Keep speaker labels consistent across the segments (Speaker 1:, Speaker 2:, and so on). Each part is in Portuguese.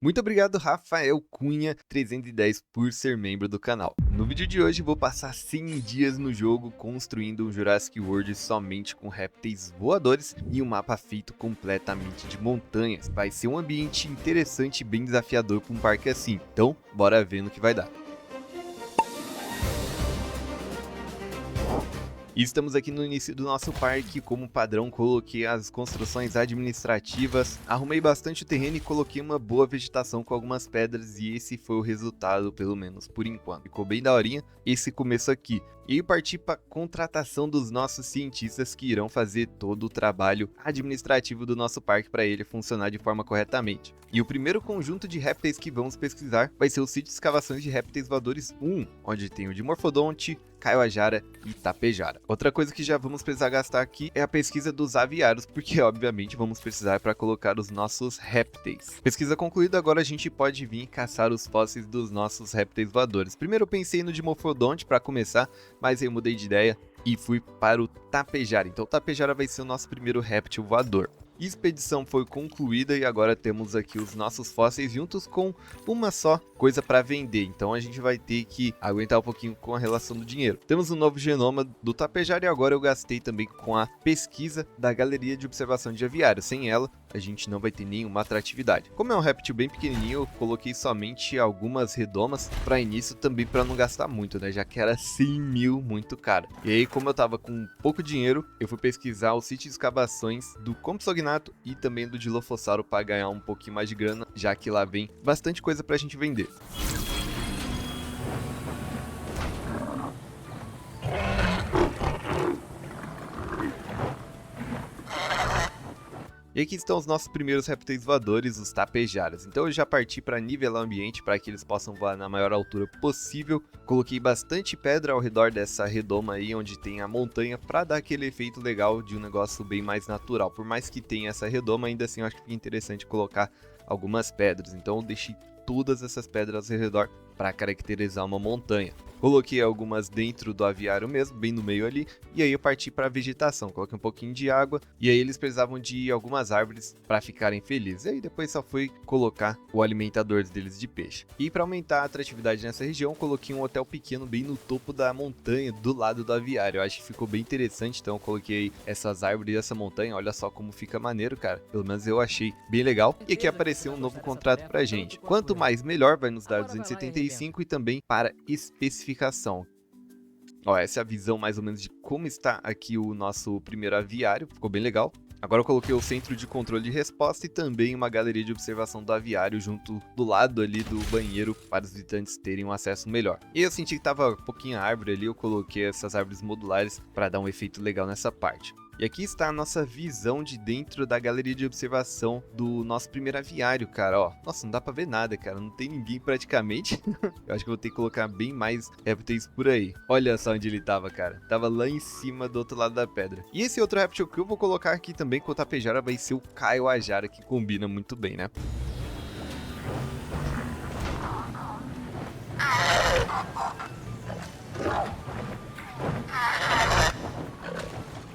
Speaker 1: Muito obrigado, Rafael Cunha 310, por ser membro do canal. No vídeo de hoje vou passar 100 dias no jogo construindo um Jurassic World somente com répteis voadores e um mapa feito completamente de montanhas. Vai ser um ambiente interessante e bem desafiador para um parque assim, então bora ver no que vai dar. E estamos aqui no início do nosso parque. Como padrão, coloquei as construções administrativas, arrumei bastante o terreno e coloquei uma boa vegetação com algumas pedras, e esse foi o resultado, pelo menos por enquanto. Ficou bem daorinha esse começo aqui. E aí parti para a contratação dos nossos cientistas que irão fazer todo o trabalho administrativo do nosso parque para ele funcionar de forma corretamente. E o primeiro conjunto de répteis que vamos pesquisar vai ser o sítio de escavações de répteis voadores 1, onde tem o Dimorphodonte, Kaiowajara e Tapejara. Outra coisa que já vamos precisar gastar aqui é a pesquisa dos aviários, porque obviamente vamos precisar para colocar os nossos répteis. Pesquisa concluída, agora a gente pode vir caçar os fósseis dos nossos répteis voadores. Primeiro eu pensei no Dimorphodonte para começar, mas eu mudei de ideia e fui para o Tapejara. Então o Tapejara vai ser o nosso primeiro réptil voador. Expedição foi concluída e agora temos aqui os nossos fósseis juntos com uma só coisa para vender. Então a gente vai ter que aguentar um pouquinho com a relação do dinheiro. Temos um novo genoma do Tapejara e agora eu gastei também com a pesquisa da galeria de observação de aviários. Sem ela, a gente não vai ter nenhuma atratividade. Como é um réptil bem pequenininho, eu coloquei somente algumas redomas para início, também para não gastar muito, né? Já que era 100 mil, muito caro. E aí, como eu tava com pouco dinheiro, eu fui pesquisar o sítio de escavações do Compsognathus e também do Dilophosaurus para ganhar um pouquinho mais de grana, já que lá vem bastante coisa pra gente vender. E aqui estão os nossos primeiros répteis voadores, os tapejaras. Então eu já parti para nivelar o ambiente para que eles possam voar na maior altura possível. Coloquei bastante pedra ao redor dessa redoma aí, onde tem a montanha, para dar aquele efeito legal de um negócio bem mais natural. Por mais que tenha essa redoma, ainda assim eu acho que fica interessante colocar algumas pedras. Então eu deixei todas essas pedras ao redor para caracterizar uma montanha. Coloquei algumas dentro do aviário mesmo, bem no meio ali, e aí eu parti para a vegetação. Coloquei um pouquinho de água, e aí eles precisavam de algumas árvores para ficarem felizes. E aí depois só fui colocar o alimentador deles de peixe. E para aumentar a atratividade nessa região, coloquei um hotel pequeno bem no topo da montanha, do lado do aviário. Eu acho que ficou bem interessante, então eu coloquei essas árvores e essa montanha. Olha só como fica maneiro, cara. Pelo menos eu achei bem legal. E aqui apareceu um novo contrato pra gente. Quanto mais melhor, vai nos dar 275 e também para especificação. Ó, essa é a visão mais ou menos de como está aqui o nosso primeiro aviário, ficou bem legal. Agora eu coloquei o centro de controle de resposta e também uma galeria de observação do aviário junto do lado ali do banheiro para os visitantes terem um acesso melhor. E eu senti que tava um pouquinho a árvore ali, eu coloquei essas árvores modulares para dar um efeito legal nessa parte. E aqui está a nossa visão de dentro da galeria de observação do nosso primeiro aviário, cara, ó. Nossa, não dá pra ver nada, cara, não tem ninguém praticamente. Eu acho que vou ter que colocar bem mais répteis por aí. Olha só onde ele tava, cara. Tava lá em cima do outro lado da pedra. E esse outro réptil que eu vou colocar aqui também com o Tapejara vai ser o Kaiowajara, que combina muito bem, né?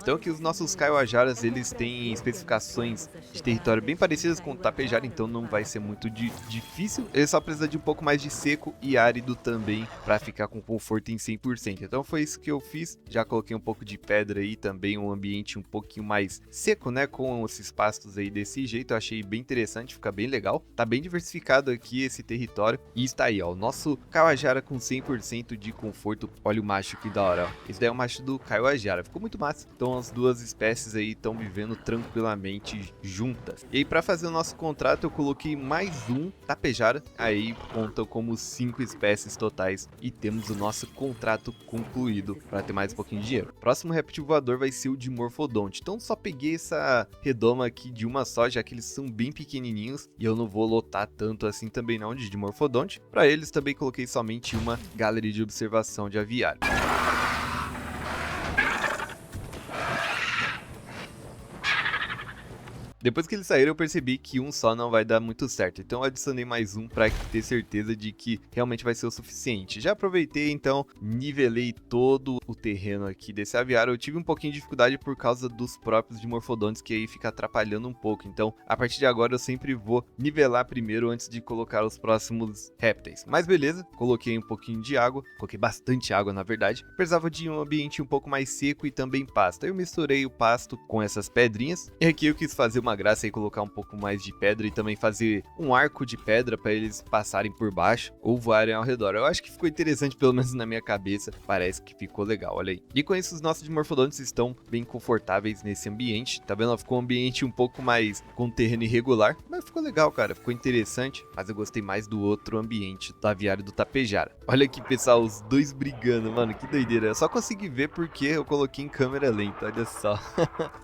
Speaker 1: Então aqui os nossos Kaiwajaras, eles têm especificações de território bem parecidas com o Tapejara, então não vai ser muito difícil. Ele só precisa de um pouco mais de seco e árido também para ficar com conforto em 100%. Então foi isso que eu fiz, já coloquei um pouco de pedra aí também, um ambiente um pouquinho mais seco, né, com esses pastos aí desse jeito. Eu achei bem interessante, fica bem legal. Tá bem diversificado aqui esse território e está aí, ó, o nosso Kaiowajara com 100% de conforto. Olha o macho que da hora, ó. Esse daí é o macho do Kaiowajara, ficou muito massa. Então as duas espécies aí estão vivendo tranquilamente juntas. E aí para fazer o nosso contrato eu coloquei mais um Tapejara, aí conta como 5 espécies totais e temos o nosso contrato concluído para ter mais um pouquinho de dinheiro. Próximo réptil voador vai ser o Dimorphodonte. Então só peguei essa redoma aqui de uma só, já que eles são bem pequenininhos e eu não vou lotar tanto assim também não de Dimorphodonte. Para eles também coloquei somente uma galeria de observação de aviário. Depois que eles saíram, eu percebi que um só não vai dar muito certo, então eu adicionei mais um para ter certeza de que realmente vai ser o suficiente. Já aproveitei, então, nivelei todo o terreno aqui desse aviário. Eu tive um pouquinho de dificuldade por causa dos próprios dimorfodontes, que aí fica atrapalhando um pouco. Então, a partir de agora, eu sempre vou nivelar primeiro antes de colocar os próximos répteis. Mas beleza, coloquei um pouquinho de água, coloquei bastante água na verdade. Precisava de um ambiente um pouco mais seco e também pasto. Aí eu misturei o pasto com essas pedrinhas. E aqui eu quis fazer uma graça e colocar um pouco mais de pedra e também fazer um arco de pedra para eles passarem por baixo ou voarem ao redor. Eu acho que ficou interessante, pelo menos na minha cabeça. Parece que ficou legal, olha aí. E com isso, os nossos dimorfodontes estão bem confortáveis nesse ambiente. Tá vendo? Ficou um ambiente um pouco mais com terreno irregular, mas ficou legal, cara. Ficou interessante, mas eu gostei mais do outro ambiente do aviário do Tapejara. Olha aqui, pessoal, os dois brigando, mano, que doideira. Eu só consegui ver porque eu coloquei em câmera lenta, olha só.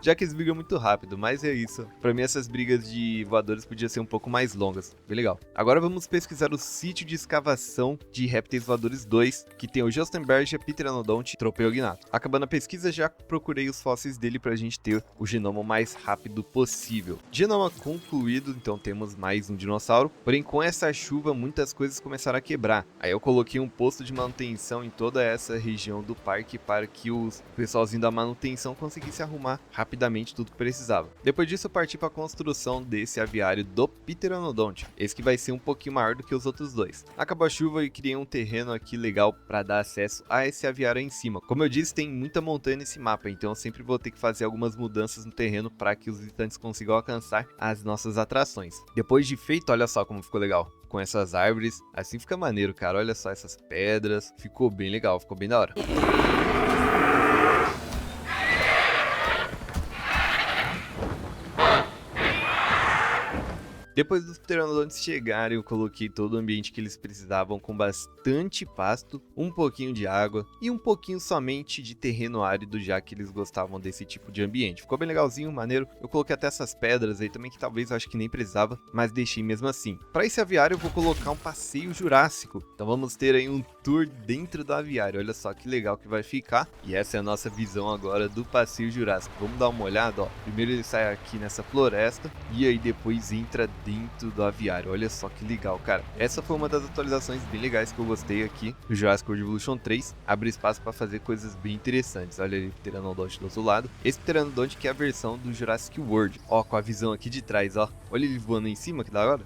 Speaker 1: Já que eles brigam muito rápido, mas é isso. Pra mim, essas brigas de voadores podiam ser um pouco mais longas. Bem legal. Agora vamos pesquisar o sítio de escavação de répteis voadores 2, que tem o Jostenbergia, Pteranodonte e Tropeognato. Acabando a pesquisa, já procurei os fósseis dele pra gente ter o genoma o mais rápido possível. Genoma concluído, então temos mais um dinossauro. Porém, com essa chuva, muitas coisas começaram a quebrar. Aí eu coloquei um posto de manutenção em toda essa região do parque para que os pessoalzinho da manutenção conseguisse arrumar rapidamente tudo que precisava. Depois disso, eu parti para a construção desse aviário do Pteranodonte. Esse que vai ser um pouquinho maior do que os outros dois. Acabou a chuva e criei um terreno aqui legal para dar acesso a esse aviário aí em cima. Como eu disse, tem muita montanha nesse mapa, então eu sempre vou ter que fazer algumas mudanças no terreno para que os visitantes consigam alcançar as nossas atrações. Depois de feito, olha só como ficou legal. Com essas árvores, assim fica maneiro, cara. Olha só essas pedras, ficou bem legal, ficou bem da hora. Depois dos pteranodontes chegarem, eu coloquei todo o ambiente que eles precisavam com bastante pasto, um pouquinho de água e um pouquinho somente de terreno árido, já que eles gostavam desse tipo de ambiente. Ficou bem legalzinho, maneiro. Eu coloquei até essas pedras aí também, que talvez eu acho que nem precisava, mas deixei mesmo assim. Para esse aviário eu vou colocar um passeio jurássico. Então vamos ter aí um tour dentro do aviário. Olha só que legal que vai ficar. E essa é a nossa visão agora do passeio jurássico. Vamos dar uma olhada, ó. Primeiro ele sai aqui nessa floresta e aí depois entra dentro do aviário. Olha só que legal, cara. Essa foi uma das atualizações bem legais que eu gostei aqui do Jurassic World Evolution 3. Abre espaço para fazer coisas bem interessantes. Olha ali o Pteranodonte do outro lado. Esse Pteranodonte que é a versão do Jurassic World. Ó, com a visão aqui de trás, ó. Olha ele voando em cima, que da hora.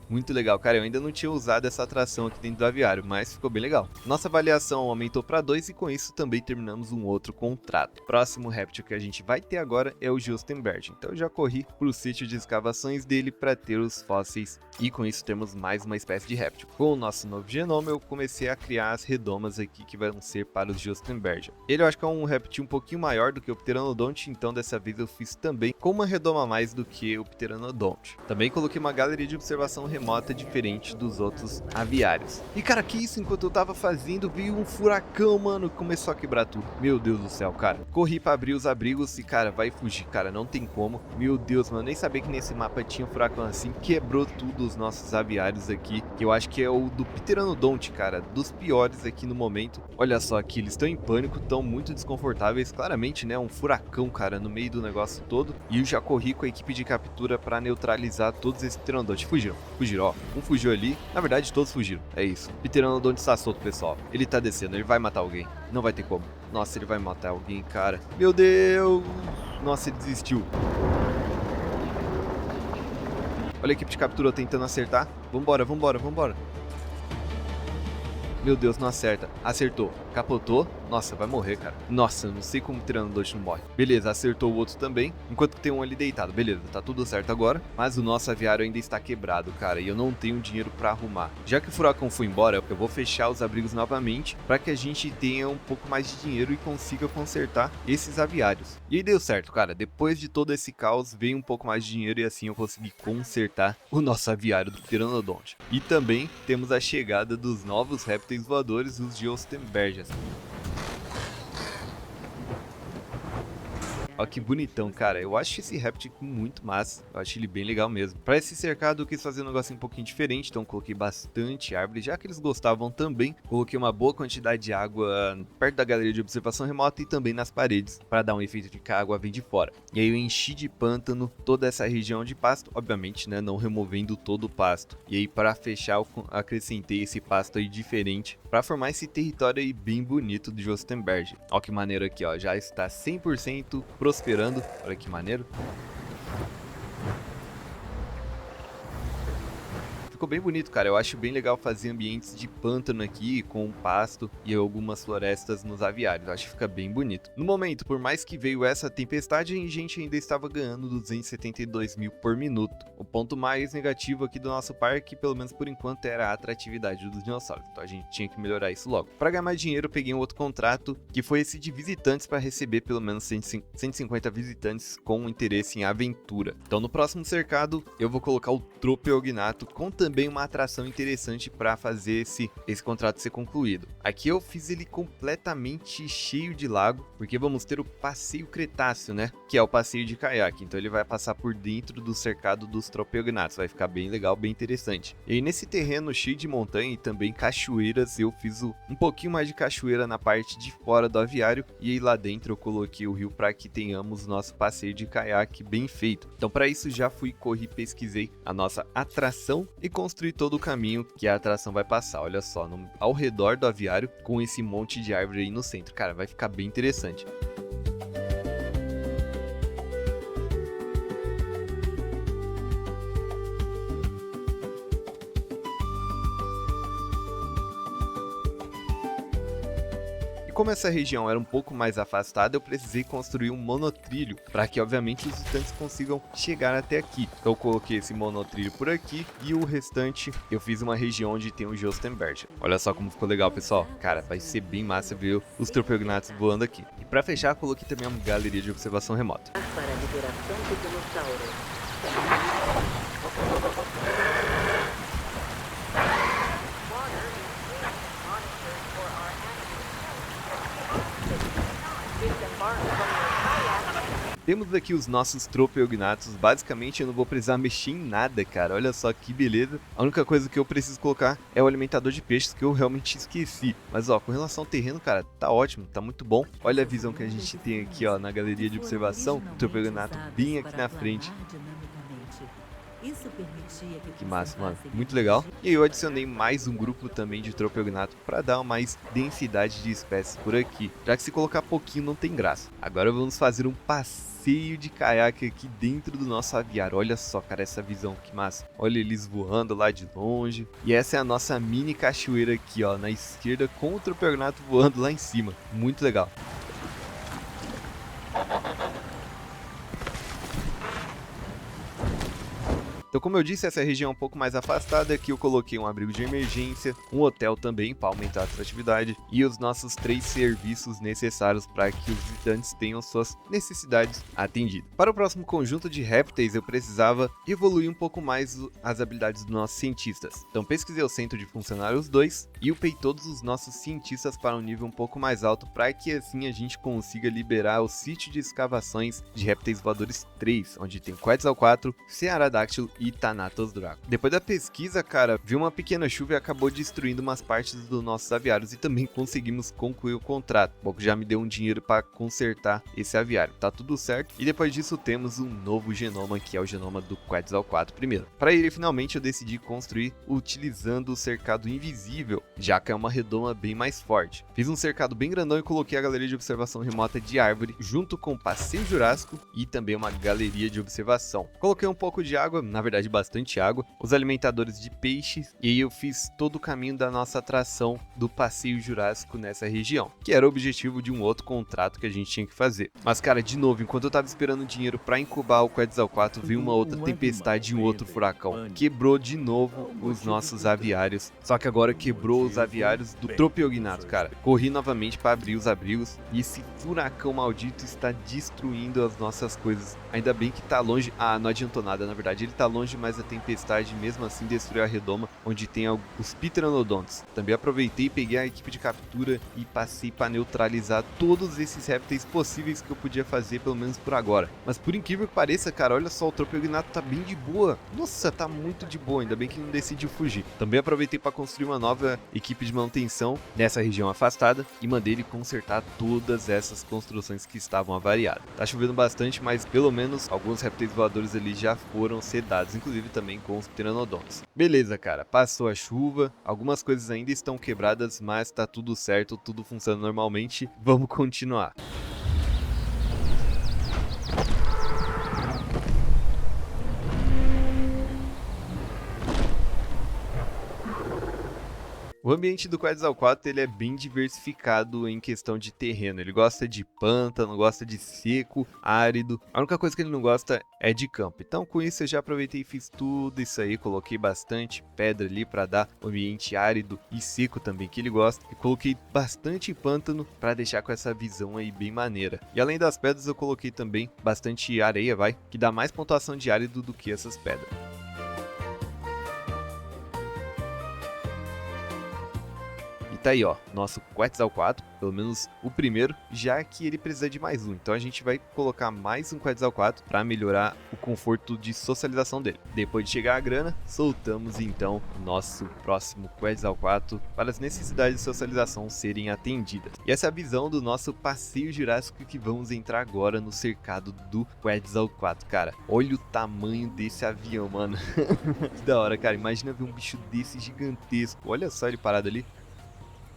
Speaker 1: Muito legal, cara, eu ainda não tinha usado essa atração aqui dentro do aviário, mas ficou bem legal. Nossa avaliação aumentou para 2 e com isso também terminamos um outro contrato. Próximo réptil que a gente vai ter agora é o Jostenberg, então eu já corri para o sítio de escavações dele para ter os fósseis e com isso temos mais uma espécie de réptil. Com o nosso novo genoma eu comecei a criar as redomas aqui que vão ser para os Jostenberg. Ele eu acho que é um réptil um pouquinho maior do que o Pteranodonte, então dessa vez eu fiz também com uma redoma a mais do que o Pteranodonte. Também coloquei uma galeria de observação remota diferente dos outros aviários. E cara, que isso, enquanto eu tava fazendo, veio um furacão, mano, começou a quebrar tudo. Meu Deus do céu, cara. Corri pra abrir os abrigos e, cara, vai fugir, cara, não tem como. Meu Deus, mano, nem sabia que nesse mapa tinha um furacão assim. Quebrou tudo os nossos aviários aqui, que eu acho que é o do Pteranodonte, cara, dos piores aqui no momento. Olha só aqui, eles estão em pânico, estão muito desconfortáveis, claramente, né, um furacão, cara, no meio do negócio todo. E eu já corri com a equipe de captura pra neutralizar todos esses Pteranodontes. Fugiram, ó. Um fugiu ali, na verdade todos fugiram, é isso. Pteranodonte está solto, pessoal. Ele tá descendo, ele vai matar alguém. Não vai ter como. Nossa, ele vai matar alguém, cara. Meu Deus! Nossa, ele desistiu. Olha a equipe de captura tentando acertar. Vambora, vambora, vambora. Meu Deus, não acerta. Acertou. Capotou. Nossa, vai morrer, cara. Nossa, não sei como o Pteranodonte não morre. Beleza, acertou o outro também. Enquanto que tem um ali deitado. Beleza, tá tudo certo agora. Mas o nosso aviário ainda está quebrado, cara. E eu não tenho dinheiro pra arrumar. Já que o furacão foi embora, eu vou fechar os abrigos novamente para que a gente tenha um pouco mais de dinheiro e consiga consertar esses aviários. E aí deu certo, cara. Depois de todo esse caos, veio um pouco mais de dinheiro e assim eu consegui consertar o nosso aviário do Pteranodonte. E também temos a chegada dos novos répteis voadores, os Jostenbergias. Ó que bonitão, cara. Eu acho esse réptil muito massa. Eu acho ele bem legal mesmo. Pra esse cercado eu quis fazer um negócio um pouquinho diferente, então coloquei bastante árvore, já que eles gostavam também. Coloquei uma boa quantidade de água perto da galeria de observação remota e também nas paredes, para dar um efeito de que a água vem de fora. E aí eu enchi de pântano toda essa região de pasto, obviamente, né, não removendo todo o pasto. E aí para fechar eu acrescentei esse pasto aí diferente, para formar esse território aí bem bonito de Jostenberg. Ó que maneiro aqui, ó, já está 100% prosperando, olha que maneiro. Ficou bem bonito, cara. Eu acho bem legal fazer ambientes de pântano aqui, com pasto e algumas florestas nos aviários. Eu acho que fica bem bonito. No momento, por mais que veio essa tempestade, a gente ainda estava ganhando 272 mil por minuto. O ponto mais negativo aqui do nosso parque, pelo menos por enquanto, era a atratividade dos dinossauros. Então a gente tinha que melhorar isso logo. Para ganhar mais dinheiro, eu peguei um outro contrato, que foi esse de visitantes, para receber pelo menos 150 visitantes com interesse em aventura. Então no próximo cercado, eu vou colocar o Tropeognato com também uma atração interessante para fazer esse contrato ser concluído. Aqui eu fiz ele completamente cheio de lago, porque vamos ter o passeio Cretáceo, né? Que é o passeio de caiaque. Então ele vai passar por dentro do cercado dos Tropeognatos. Vai ficar bem legal, bem interessante. E aí nesse terreno cheio de montanha e também cachoeiras, eu fiz um pouquinho mais de cachoeira na parte de fora do aviário. E aí lá dentro eu coloquei o rio para que tenhamos nosso passeio de caiaque bem feito. Então para isso já corri, pesquisei a nossa atração e construir todo o caminho que a atração vai passar. Olha só, ao redor do aviário, com esse monte de árvore aí no centro. Cara, vai ficar bem interessante. Como essa região era um pouco mais afastada, eu precisei construir um monotrilho para que, obviamente, os visitantes consigam chegar até aqui. Então eu coloquei esse monotrilho por aqui e o restante eu fiz uma região onde tem o Jostenberg. Olha só como ficou legal, pessoal. Cara, vai ser bem massa ver os Tropeognatos voando aqui. E para fechar, coloquei também uma galeria de observação remota.
Speaker 2: Para a liberação do dinossauro.
Speaker 1: Temos aqui os nossos Tropeognatos. Basicamente eu não vou precisar mexer em nada, cara. Olha só que beleza. A única coisa que eu preciso colocar é o alimentador de peixes, que eu realmente esqueci. Mas ó, com relação ao terreno, cara, tá ótimo, tá muito bom. Olha a visão que a gente tem aqui, ó, na galeria de observação. O Tropeognato bem aqui na frente. Que massa, mano. Muito legal. E aí eu adicionei mais um grupo também de Tropeognato para dar mais densidade de espécies por aqui. Já que se colocar pouquinho não tem graça. Agora vamos fazer um passeio de caiaque aqui dentro do nosso aviário. Olha só, cara, essa visão, que massa. Olha eles voando lá de longe. E essa é a nossa mini cachoeira aqui, ó, na esquerda, com o Tropeognato voando lá em cima. Muito legal. Então, como eu disse, essa região é um pouco mais afastada. Aqui eu coloquei um abrigo de emergência, um hotel também para aumentar a atratividade e os nossos 3 serviços necessários para que os visitantes tenham suas necessidades atendidas. Para o próximo conjunto de répteis, eu precisava evoluir um pouco mais as habilidades dos nossos cientistas. Então, pesquisei o centro de funcionários 2 e upei todos os nossos cientistas para um nível um pouco mais alto, para que assim a gente consiga liberar o sítio de escavações de répteis voadores 3, onde tem Quetzalcoatl, Cearadactyl e Thanatos Draco. Depois da pesquisa, cara, viu uma pequena chuva e acabou destruindo umas partes dos nossos aviários e também conseguimos concluir o contrato. O Boco já me deu um dinheiro para consertar esse aviário. Tá tudo certo. E depois disso temos um novo genoma, que é o genoma do Quetzalcoatl primeiro. Para ele, finalmente, eu decidi construir utilizando o cercado invisível, já que é uma redoma bem mais forte. Fiz um cercado bem grandão e coloquei a galeria de observação remota de árvore, junto com o passeio jurássico e também uma galeria de observação. Coloquei um pouco de água, na verdade bastante água, os alimentadores de peixes, e aí eu fiz todo o caminho da nossa atração do passeio jurássico nessa região, que era o objetivo de um outro contrato que a gente tinha que fazer. Mas cara, de novo, enquanto eu tava esperando dinheiro para incubar o Quetzalcoatl, veio uma outra tempestade e um outro furacão. Quebrou de novo os nossos aviários, só que agora quebrou os aviários do Tropeognato, cara. Corri novamente para abrir os abrigos e esse furacão maldito está destruindo as nossas coisas Ainda bem que tá longe. Ah, não adiantou nada, na verdade. Ele tá longe, mas a tempestade mesmo assim destruiu a redoma, onde tem os pteranodontes. Também aproveitei, peguei a equipe de captura e passei para neutralizar todos esses répteis possíveis que eu podia fazer, pelo menos por agora. Mas por incrível que pareça, cara, olha só, o Tropeognato tá bem de boa. Nossa, tá muito de boa, ainda bem que ele não decidiu fugir. Também aproveitei para construir uma nova equipe de manutenção nessa região afastada e mandei ele consertar todas essas construções que estavam avariadas. Tá chovendo bastante, mas pelo menos alguns répteis voadores ali já foram sedados, inclusive também com os pteranodontes. Beleza, cara, passou a chuva, algumas coisas ainda estão quebradas, mas tá tudo certo, tudo funciona normalmente. Vamos continuar. O ambiente do Quetzalcoatl ele é bem diversificado em questão de terreno. Ele gosta de pântano, gosta de seco, árido. A única coisa que ele não gosta é de campo. Então com isso eu já aproveitei e fiz tudo isso aí. Coloquei bastante pedra ali para dar um ambiente árido e seco também que ele gosta. E coloquei bastante pântano para deixar com essa visão aí bem maneira. E além das pedras eu coloquei também bastante areia, que dá mais pontuação de árido do que essas pedras. Tá aí, ó, nosso Quetzalcoatl, pelo menos o primeiro, já que ele precisa de mais um. Então a gente vai colocar mais um Quetzalcoatl para melhorar o conforto de socialização dele. Depois de chegar a grana, soltamos então o nosso próximo Quetzalcoatl para as necessidades de socialização serem atendidas. E essa é a visão do nosso passeio jurássico que vamos entrar agora no cercado do Quetzalcoatl. Cara, olha o tamanho desse avião, mano. Que da hora, cara. Imagina ver um bicho desse gigantesco. Olha só ele parado ali.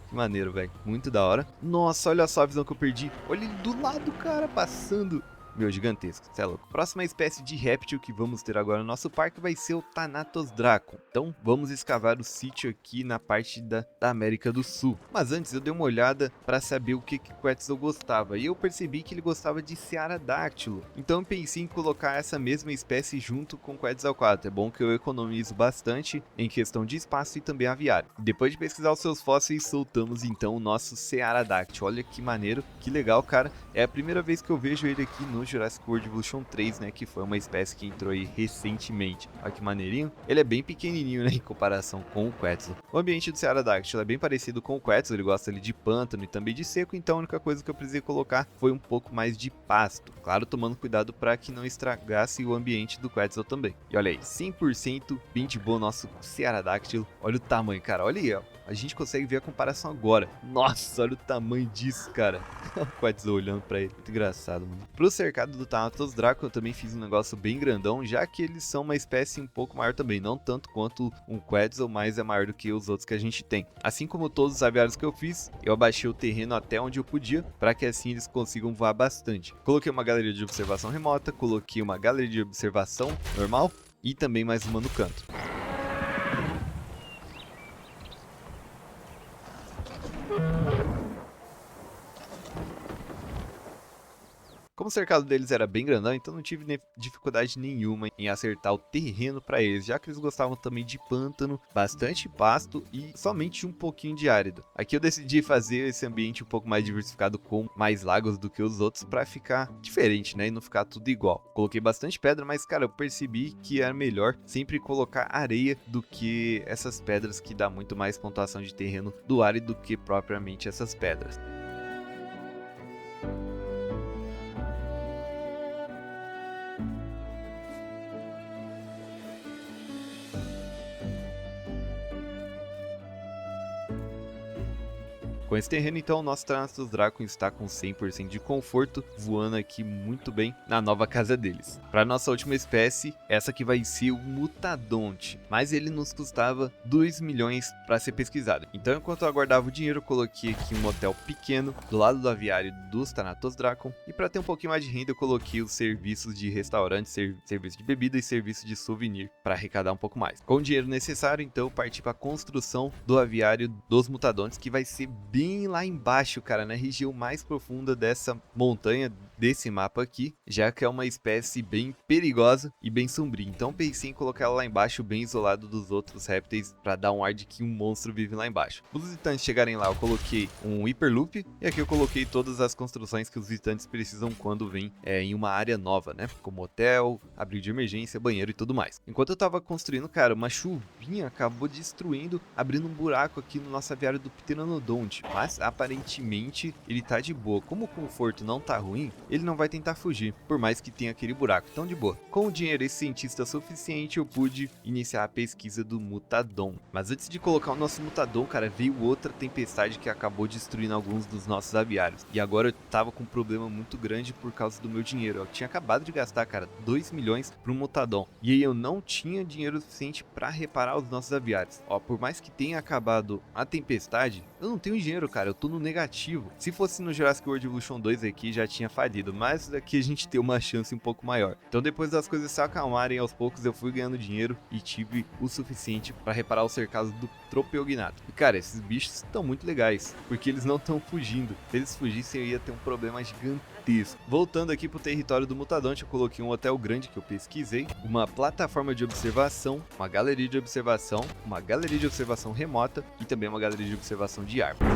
Speaker 1: Que maneiro, velho. Muito da hora. Nossa, olha só a visão que eu perdi. Olha ele do lado, cara, passando. Meu, gigantesco, cê é louco. Próxima espécie de réptil que vamos ter agora no nosso parque vai ser o Thanatos Dracon. Então vamos escavar o sítio aqui na parte da América do Sul. Mas antes eu dei uma olhada para saber o que Quetzal gostava. E eu percebi que ele gostava de Cearadactylo. Então eu pensei em colocar essa mesma espécie junto com Quetzalcoatl. É bom que eu economizo bastante em questão de espaço e também aviário. Depois de pesquisar os seus fósseis, soltamos então o nosso Cearadactyl. Olha que maneiro, que legal, cara. É a primeira vez que eu vejo ele aqui no Jurassic World Evolution 3, né, que foi uma espécie que entrou aí recentemente. Olha que maneirinho. Ele é bem pequenininho, né, em comparação com o Quetzal. O ambiente do Cearadactyl é bem parecido com o Quetzal, ele gosta ali de pântano e também de seco, então a única coisa que eu precisei colocar foi um pouco mais de pasto. Claro, tomando cuidado para que não estragasse o ambiente do Quetzal também. E olha aí, 100% bem de boa nosso Cearadactyl. Olha o tamanho, cara, olha aí, ó. A gente consegue ver a comparação agora. Nossa, olha o tamanho disso, cara. O Quetzal olhando pra ele. Muito engraçado, mano. Pro cercado do Thanatos Dracon, eu também fiz um negócio bem grandão, já que eles são uma espécie um pouco maior também. Não tanto quanto um Quetzal, mas é maior do que os outros que a gente tem. Assim como todos os aviários que eu fiz, eu abaixei o terreno até onde eu podia, para que assim eles consigam voar bastante. Coloquei uma galeria de observação remota, coloquei uma galeria de observação normal e também mais uma no canto. Como o cercado deles era bem grandão, então não tive dificuldade nenhuma em acertar o terreno para eles, já que eles gostavam também de pântano, bastante pasto e somente um pouquinho de árido. Aqui eu decidi fazer esse ambiente um pouco mais diversificado com mais lagos do que os outros para ficar diferente, né, e não ficar tudo igual. Coloquei bastante pedra, mas cara, eu percebi que era melhor sempre colocar areia do que essas pedras que dá muito mais pontuação de terreno do árido do que propriamente essas pedras. Com esse terreno, então, o nosso Thanatos Dracon está com 100% de conforto, voando aqui muito bem na nova casa deles. Para nossa última espécie, essa que vai ser o Mutadonte, mas ele nos custava 2 milhões para ser pesquisado. Então, enquanto eu aguardava o dinheiro, eu coloquei aqui um hotel pequeno do lado do aviário dos Thanatos Dracon, e para ter um pouquinho mais de renda, eu coloquei os serviços de restaurante, serviço de bebida e serviço de souvenir para arrecadar um pouco mais. Com o dinheiro necessário, então, eu parti para a construção do aviário dos Mutadontes, que vai ser bem lá embaixo, cara, na região mais profunda dessa montanha, desse mapa aqui, já que é uma espécie bem perigosa e bem sombria. Então pensei em colocar ela lá embaixo, bem isolado dos outros répteis, para dar um ar de que um monstro vive lá embaixo. Os visitantes chegarem lá, eu coloquei um Hyperloop, e aqui eu coloquei todas as construções que os visitantes precisam quando vêm em uma área nova, né? Como hotel, abrigo de emergência, banheiro e tudo mais. Enquanto eu tava construindo, cara, uma chuvinha acabou destruindo, abrindo um buraco aqui no nosso aviário do Pteranodonte, mas aparentemente ele tá de boa. Como o conforto não tá ruim, ele não vai tentar fugir, por mais que tenha aquele buraco, então de boa. Com o dinheiro esse cientista suficiente, eu pude iniciar a pesquisa do Mutadon. Mas antes de colocar o nosso Mutadon, cara, veio outra tempestade que acabou destruindo alguns dos nossos aviários. E agora eu tava com um problema muito grande por causa do meu dinheiro. Eu tinha acabado de gastar, cara, 2 milhões para um Mutadon. E aí eu não tinha dinheiro suficiente para reparar os nossos aviários. Ó, por mais que tenha acabado a tempestade, eu não tenho dinheiro, cara. Eu tô no negativo. Se fosse no Jurassic World Evolution 2 aqui, já tinha falido. Mas daqui a gente tem uma chance um pouco maior. Então depois das coisas se acalmarem aos poucos, eu fui ganhando dinheiro e tive o suficiente para reparar os cercados do Tropeognato. E cara, esses bichos estão muito legais, porque eles não estão fugindo. Se eles fugissem, eu ia ter um problema gigantesco. Voltando aqui pro território do Mutadonte, eu coloquei um hotel grande que eu pesquisei, uma plataforma de observação, uma galeria de observação remota e também uma galeria de observação de árvore.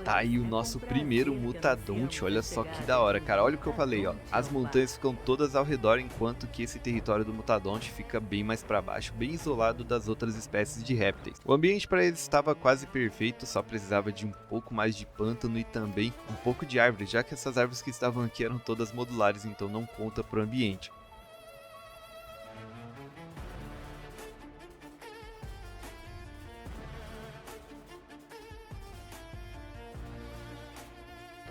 Speaker 1: Tá aí o nosso primeiro Mutadonte, olha só que da hora, cara, olha o que eu falei, ó, as montanhas ficam todas ao redor, enquanto que esse território do Mutadonte fica bem mais pra baixo, bem isolado das outras espécies de répteis. O ambiente para eles estava quase perfeito, só precisava de um pouco mais de pântano e também um pouco de árvore, já que essas árvores que estavam aqui eram todas modulares, então não conta pro ambiente.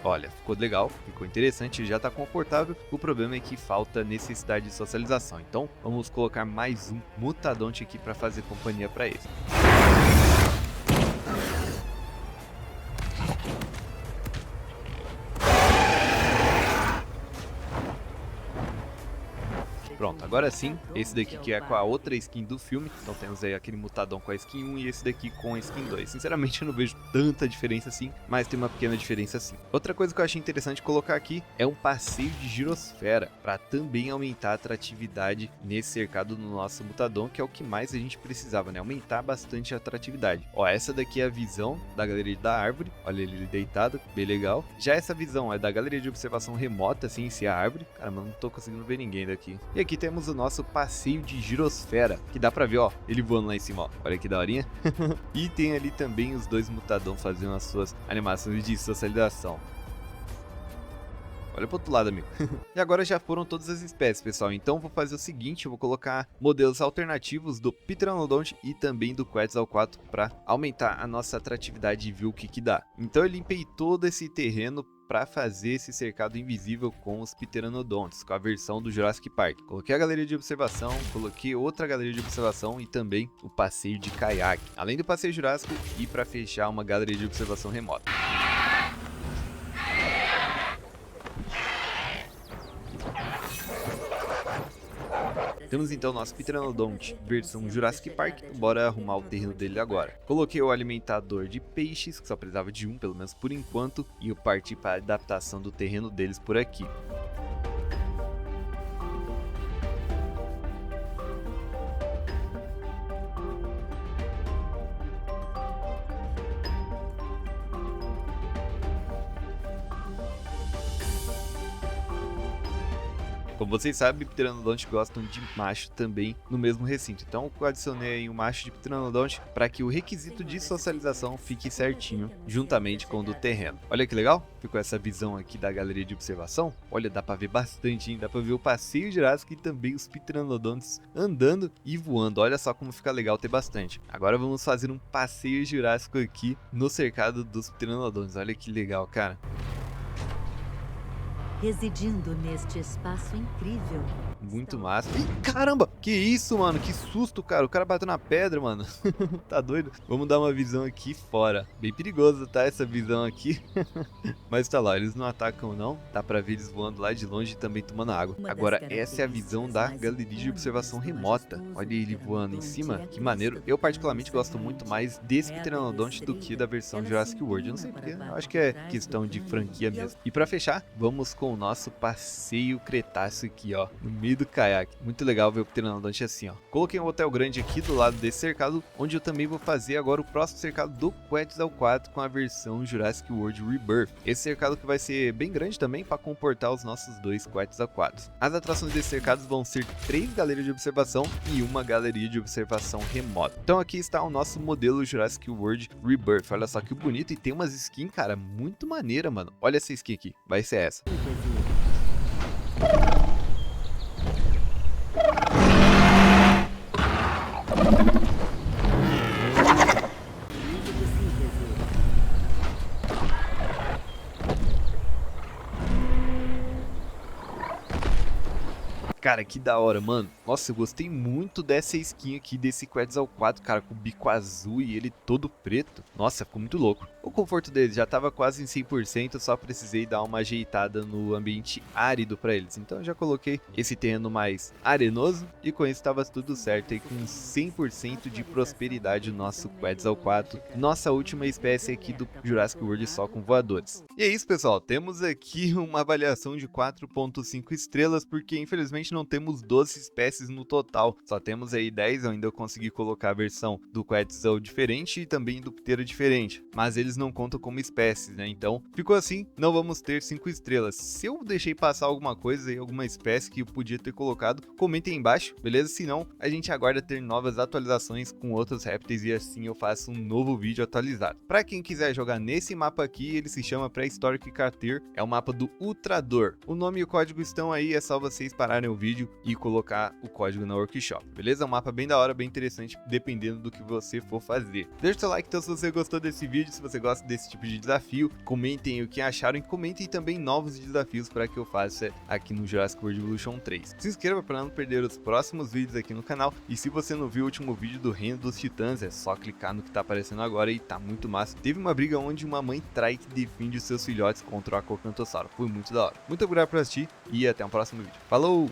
Speaker 1: Olha, ficou legal, ficou interessante, já tá confortável. O problema é que falta necessidade de socialização. Então, vamos colocar mais um Mutadonte aqui para fazer companhia para ele. Pronto, agora sim, esse daqui que é com a outra skin do filme, então temos aí aquele Mutadon com a skin 1 e esse daqui com a skin 2. Sinceramente eu não vejo tanta diferença assim, mas tem uma pequena diferença sim. Outra coisa que eu achei interessante colocar aqui é um passeio de girosfera, para também aumentar a atratividade nesse cercado no nosso Mutadon, que é o que mais a gente precisava, né? Aumentar bastante a atratividade. Ó, essa daqui é a visão da galeria da árvore, olha ele deitado, bem legal. Já essa visão é da galeria de observação remota, assim, se a árvore. Caramba, não tô conseguindo ver ninguém daqui. E aqui temos o nosso passeio de girosfera, que dá pra ver, ó, ele voando lá em cima, ó, olha que daorinha. E tem ali também os dois Mutadon fazendo as suas animações de socialização. Olha pro outro lado, amigo. E agora já foram todas as espécies, pessoal. Então vou fazer o seguinte, eu vou colocar modelos alternativos do Pteranodonte e também do Quetzalcoatl para aumentar a nossa atratividade e ver o que que dá. Então eu limpei todo esse terreno para fazer esse cercado invisível com os Pteranodontes, com a versão do Jurassic Park. Coloquei a galeria de observação, coloquei outra galeria de observação e também o passeio de caiaque. Além do passeio jurássico e para fechar uma galeria de observação remota. Temos então nosso Pteranodonte versão Jurassic Park, bora arrumar o terreno dele agora. Coloquei o alimentador de peixes, que só precisava de um, pelo menos por enquanto, e eu parti para a adaptação do terreno deles por aqui. Como vocês sabem, Pteranodonte gostam de macho também no mesmo recinto. Então eu adicionei aí um macho de Pteranodonte para que o requisito de socialização fique certinho juntamente com o do terreno. Olha que legal, ficou essa visão aqui da galeria de observação. Olha, dá para ver bastante, hein? Dá para ver o passeio Jurássico e também os Pteranodontes andando e voando. Olha só como fica legal ter bastante. Agora vamos fazer um passeio Jurássico aqui no cercado dos Pteranodontes. Olha que legal, cara.
Speaker 3: Residindo neste espaço incrível.
Speaker 1: muito massa. Ih, caramba, que isso, mano, que susto, cara. O cara bateu na pedra, mano. Tá doido? Vamos dar uma visão aqui fora. Bem perigoso, tá, essa visão aqui. Mas tá lá, eles não atacam não. Dá pra ver eles voando lá de longe e também tomando água. Agora, essa é a visão da galeria de observação remota. Olha ele voando em cima, que maneiro. Eu particularmente gosto muito mais desse Pteranodonte do que da versão Jurassic World. Eu não sei porque, eu acho que é questão de franquia mesmo. E pra fechar, vamos com o nosso passeio Cretáceo aqui, ó, no meio do caiaque. Muito legal ver o Pteranodonte assim, ó. Coloquei um hotel grande aqui do lado desse cercado, onde eu também vou fazer agora o próximo cercado do Quetzalcoatl com a versão Jurassic World Rebirth. Esse cercado que vai ser bem grande também para comportar os nossos dois Quetzalcoatls. As atrações desses cercados vão ser 3 galerias de observação e uma galeria de observação remota. Então aqui está o nosso modelo Jurassic World Rebirth. Olha só que bonito, e tem umas skins, cara, muito maneira, mano. Olha essa skin aqui, vai ser essa. Cara, que da hora, mano. Nossa, eu gostei muito dessa skin aqui, desse Quetzalcoatl, cara, com o bico azul e ele todo preto. Nossa, ficou muito louco. O conforto dele já tava quase em 100%, só precisei dar uma ajeitada no ambiente árido pra eles. Então eu já coloquei esse terreno mais arenoso e com isso tava tudo certo aí, com 100% de prosperidade o nosso Quetzalcoatl. Nossa última espécie aqui do Jurassic World só com voadores. E é isso, pessoal. Temos aqui uma avaliação de 4.5 estrelas, porque infelizmente não temos 12 espécies no total. Só temos aí 10, eu ainda consegui colocar a versão do Quetzal diferente e também do Ptera diferente. Mas eles não contam como espécies, né? Então, ficou assim, não vamos ter 5 estrelas. Se eu deixei passar alguma coisa aí, alguma espécie que eu podia ter colocado, comentem aí embaixo, beleza? Se não, a gente aguarda ter novas atualizações com outros répteis e assim eu faço um novo vídeo atualizado. Para quem quiser jogar nesse mapa aqui, ele se chama Prehistoric Cartier, é o mapa do Ultrador. O nome e o código estão aí, é só vocês pararem o vídeo e colocar o código na workshop, beleza? É um mapa bem da hora, bem interessante, dependendo do que você for fazer. Deixa o seu like então se você gostou desse vídeo, se você gosta desse tipo de desafio, comentem o que acharam e comentem também novos desafios para que eu faça aqui no Jurassic World Evolution 3. Se inscreva para não perder os próximos vídeos aqui no canal, e se você não viu o último vídeo do Reino dos Titãs, é só clicar no que tá aparecendo agora e tá muito massa. Teve uma briga onde uma mãe Trike defende os seus filhotes contra o Acocantossauro, foi muito da hora. Muito obrigado por assistir e até o próximo vídeo. Falou!